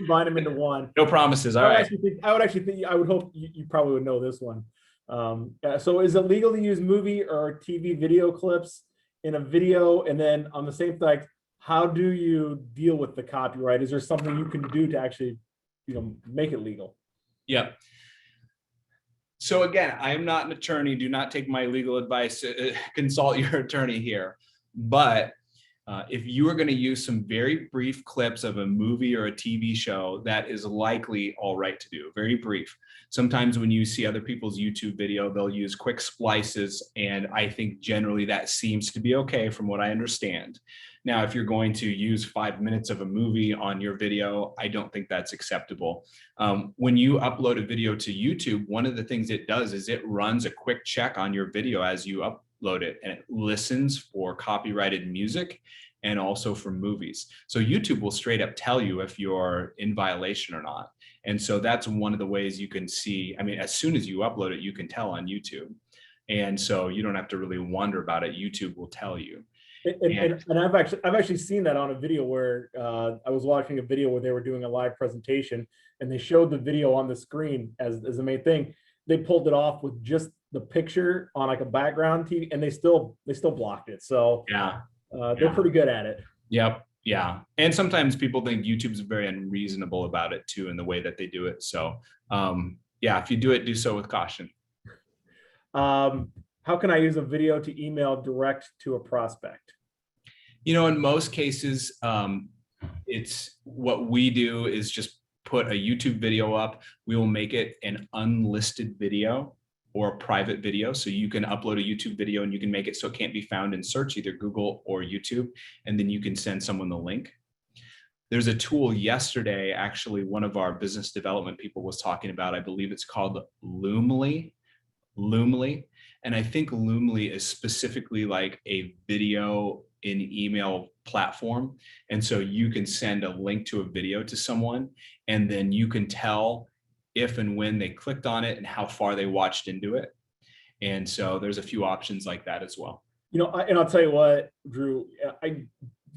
one. No promises. All right. I would hope you probably would know this one. So is it legal to use movie or TV video clips in a video? And then on the same thing, how do you deal with the copyright? Is there something you can do to actually, make it legal? Yeah. So again, I am not an attorney. Do not take my legal advice. Consult your attorney here. But if you are going to use some very brief clips of a movie or a TV show, that is likely all right to do. Very brief. Sometimes when you see other people's YouTube video, they'll use quick splices. And I think generally that seems to be okay from what I understand. Now, if you're going to use 5 minutes of a movie on your video, I don't think that's acceptable. When you upload a video to YouTube, one of the things it does is it runs a quick check on your video as you upload it, and it listens for copyrighted music and also for movies. So YouTube will straight up tell you if you're in violation or not. And so that's one of the ways you can see, as soon as you upload it, you can tell on YouTube. And so you don't have to really wonder about it. YouTube will tell you. And I've actually seen that on a video where I was watching a video where they were doing a live presentation and they showed the video on the screen as the main thing. They pulled it off with just the picture on like a background TV, and they still blocked it. So they're pretty good at it. Yep. Yeah. And sometimes people think YouTube's very unreasonable about it too, in the way that they do it. So if you do it, do so with caution. How can I use a video to email direct to a prospect? In most cases, it's what we do is just put a YouTube video up. We will make it an unlisted video or a private video. So you can upload a YouTube video and you can make it so it can't be found in search, either Google or YouTube. And then you can send someone the link. There's a tool yesterday, actually, one of our business development people was talking about, I believe it's called Loomly. And I think Loomly is specifically like a video in email platform. And so you can send a link to a video to someone, and then you can tell if and when they clicked on it and how far they watched into it. And so there's a few options like that as well. And I'll tell you what, Drew, I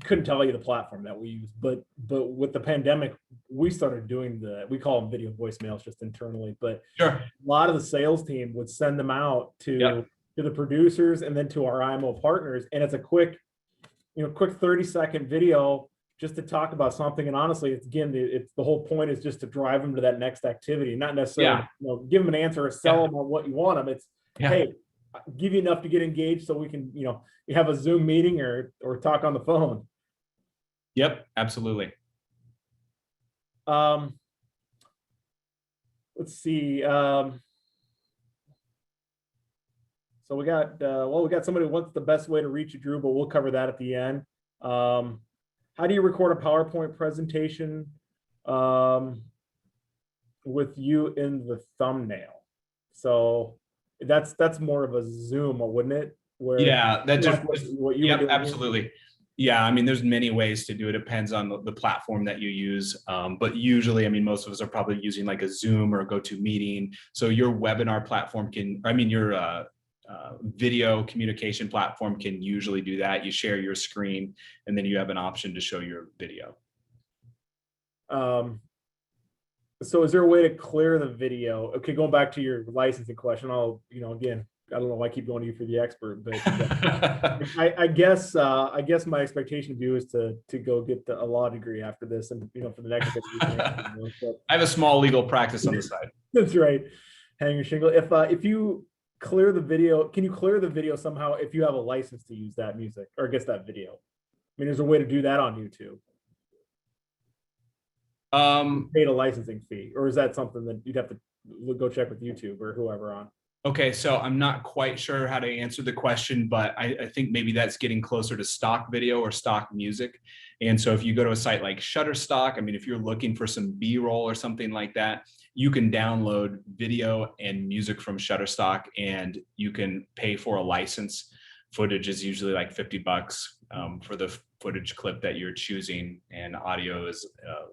couldn't tell you the platform that we use, but with the pandemic, we started doing we call them video voicemails just internally, but sure, a lot of the sales team would send them out to the producers and then to our IMO partners. And it's a quick 30-second video just to talk about something. And honestly, it's the whole point is just to drive them to that next activity, not necessarily give them an answer or sell them on what you want them. It's, hey, give you enough to get engaged so we can, you have a Zoom meeting or talk on the phone. Yep, absolutely. Let's see. So we got somebody who wants the best way to reach you, Drew, but we'll cover that at the end. How do you record a PowerPoint presentation with you in the thumbnail? So that's more of a Zoom, wouldn't it? Where that just what you were doing absolutely. Here? Yeah, I mean, there's many ways to do it. It depends on the platform that you use. But usually, I mean, most of us are probably using like a Zoom or a GoToMeeting. So your webinar platform your video communication platform can usually do that. You share your screen and then you have an option to show your video. So is there a way to clear the video? Okay, going back to your licensing question, again, I don't know why I keep going to you for the expert, but I guess my expectation of you is to go get a law degree after this, and for the next 50 years. I have a small legal practice on the side. That's right. Hang your shingle. If you clear the video, can you clear the video somehow if you have a license to use that music or I guess that video? I mean, is there a way to do that on YouTube? Paid a licensing fee, or is that something that you'd have to go check with YouTube or whoever on? Okay, so I'm not quite sure how to answer the question, but I think maybe that's getting closer to stock video or stock music. And so if you go to a site like Shutterstock, I mean, if you're looking for some B-roll or something like that, you can download video and music from Shutterstock and you can pay for a license. Footage is usually like $50 for the footage clip that you're choosing, and audio is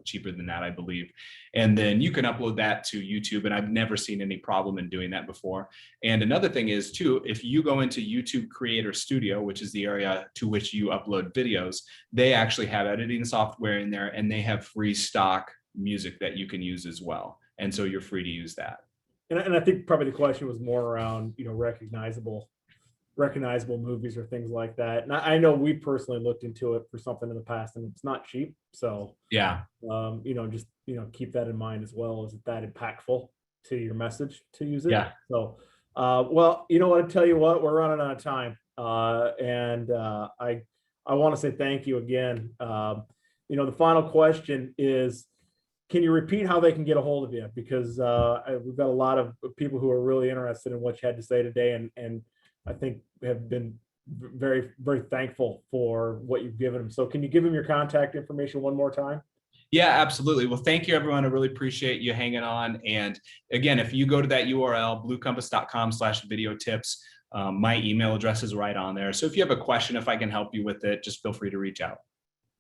cheaper than that, I believe. And then you can upload that to YouTube, and I've never seen any problem in doing that before. And another thing is too, if you go into YouTube Creator Studio, which is the area to which you upload videos, they actually have editing software in there, and they have free stock music that you can use as well. And so you're free to use that. And I think probably the question was more around, recognizable movies or things like that. And I know we personally looked into it for something in the past, and it's not cheap. So just keep that in mind as well. Is it that impactful to your message to use it? Yeah. So well, I tell you what, we're running out of time. I want to say thank you again. The final question is, can you repeat how they can get a hold of you? Because we've got a lot of people who are really interested in what you had to say today, and I think have been very, very thankful for what you've given them. So can you give them your contact information one more time? Yeah, absolutely. Well, thank you, everyone. I really appreciate you hanging on. And again, if you go to that URL, bluecompass.com/video tips, my email address is right on there. So if you have a question, if I can help you with it, just feel free to reach out.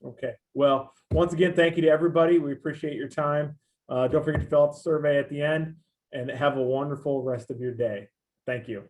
Okay. Well, once again, thank you to everybody. We appreciate your time. Don't forget to fill out the survey at the end, and have a wonderful rest of your day. Thank you.